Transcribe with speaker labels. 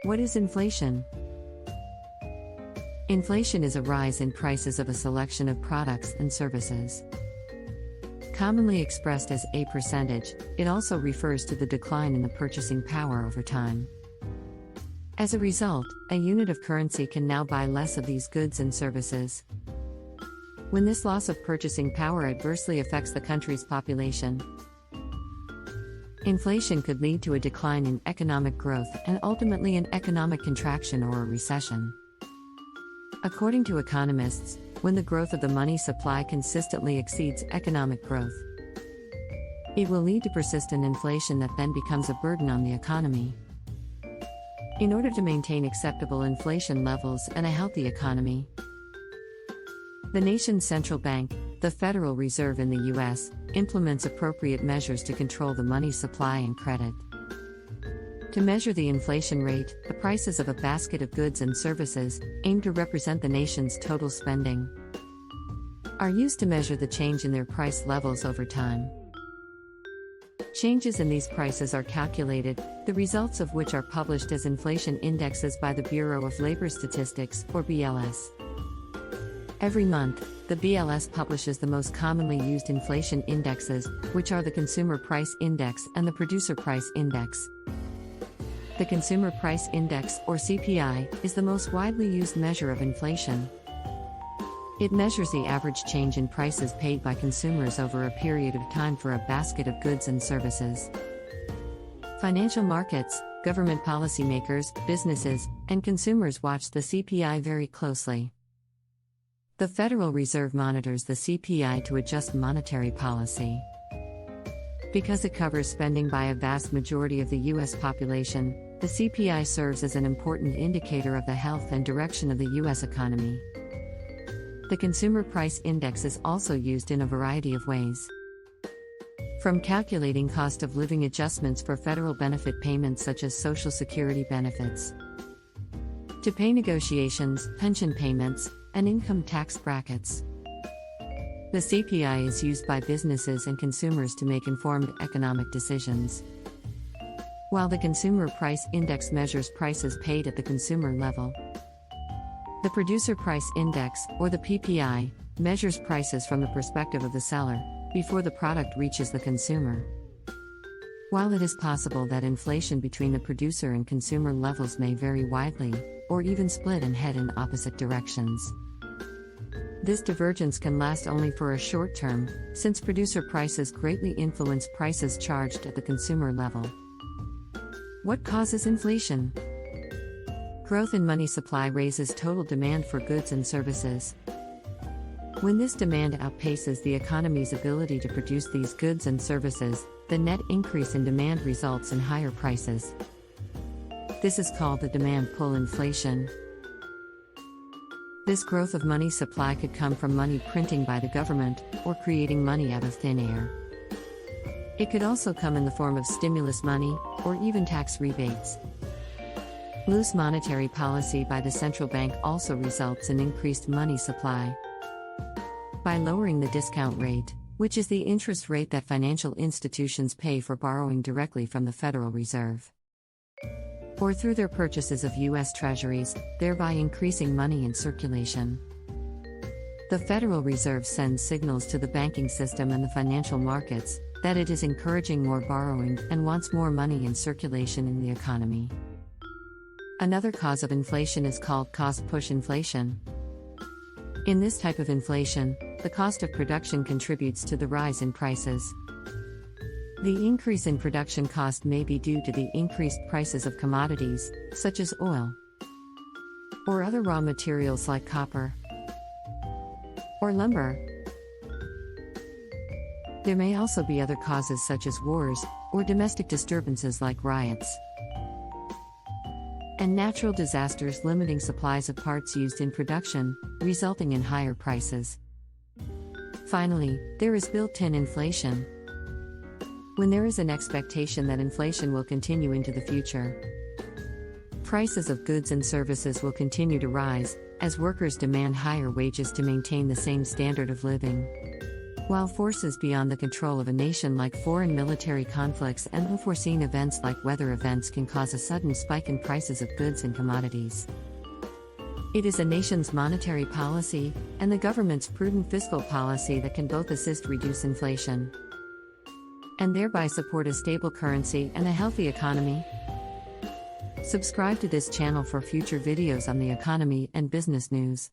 Speaker 1: What is inflation? Inflation is a rise in prices of a selection of products and services. Commonly expressed as a percentage, it also refers to the decline in the purchasing power over time. As a result, a unit of currency can now buy less of these goods and services. When this loss of purchasing power adversely affects the country's population, inflation could lead to a decline in economic growth and ultimately an economic contraction or a recession. According to economists, when the growth of the money supply consistently exceeds economic growth, it will lead to persistent inflation that then becomes a burden on the economy. In order to maintain acceptable inflation levels and a healthy economy, the nation's central bank, the Federal Reserve in the U.S., implements appropriate measures to control the money supply and credit. To measure the inflation rate, the prices of a basket of goods and services, aimed to represent the nation's total spending, are used to measure the change in their price levels over time. Changes in these prices are calculated, the results of which are published as inflation indexes by the Bureau of Labor Statistics, or BLS. Every month, the BLS publishes the most commonly used inflation indexes, which are the Consumer Price Index and the Producer Price Index. The Consumer Price Index, or CPI, is the most widely used measure of inflation. It measures the average change in prices paid by consumers over a period of time for a basket of goods and services. Financial markets, government policymakers, businesses, and consumers watch the CPI very closely. The Federal Reserve monitors the CPI to adjust monetary policy. Because it covers spending by a vast majority of the U.S. population, the CPI serves as an important indicator of the health and direction of the U.S. economy. The Consumer Price Index is also used in a variety of ways. From calculating cost of living adjustments for federal benefit payments such as Social Security benefits, to pay negotiations, pension payments, and income tax brackets. The CPI is used by businesses and consumers to make informed economic decisions. While the Consumer Price Index measures prices paid at the consumer level, the Producer Price Index, or the PPI, measures prices from the perspective of the seller, before the product reaches the consumer. While it is possible that inflation between the producer and consumer levels may vary widely, or even split and head in opposite directions, this divergence can last only for a short term, since producer prices greatly influence prices charged at the consumer level. What causes inflation? Growth in money supply raises total demand for goods and services. When this demand outpaces the economy's ability to produce these goods and services, the net increase in demand results in higher prices. This is called the demand pull inflation. This growth of money supply could come from money printing by the government, or creating money out of thin air. It could also come in the form of stimulus money, or even tax rebates. Loose monetary policy by the central bank also results in increased money supply. By lowering the discount rate, which is the interest rate that financial institutions pay for borrowing directly from the Federal Reserve, or through their purchases of U.S. Treasuries, thereby increasing money in circulation. The Federal Reserve sends signals to the banking system and the financial markets that it is encouraging more borrowing and wants more money in circulation in the economy. Another cause of inflation is called cost-push inflation. In this type of inflation, the cost of production contributes to the rise in prices. The increase in production cost may be due to the increased prices of commodities, such as oil, or other raw materials like copper or lumber. There may also be other causes such as wars, or domestic disturbances like riots, and natural disasters limiting supplies of parts used in production, resulting in higher prices. Finally, there is built-in inflation. When there is an expectation that inflation will continue into the future, prices of goods and services will continue to rise, as workers demand higher wages to maintain the same standard of living. While forces beyond the control of a nation like foreign military conflicts and unforeseen events like weather events can cause a sudden spike in prices of goods and commodities. It is a nation's monetary policy and the government's prudent fiscal policy that can both assist reduce inflation and thereby support a stable currency and a healthy economy. Subscribe to this channel for future videos on the economy and business news.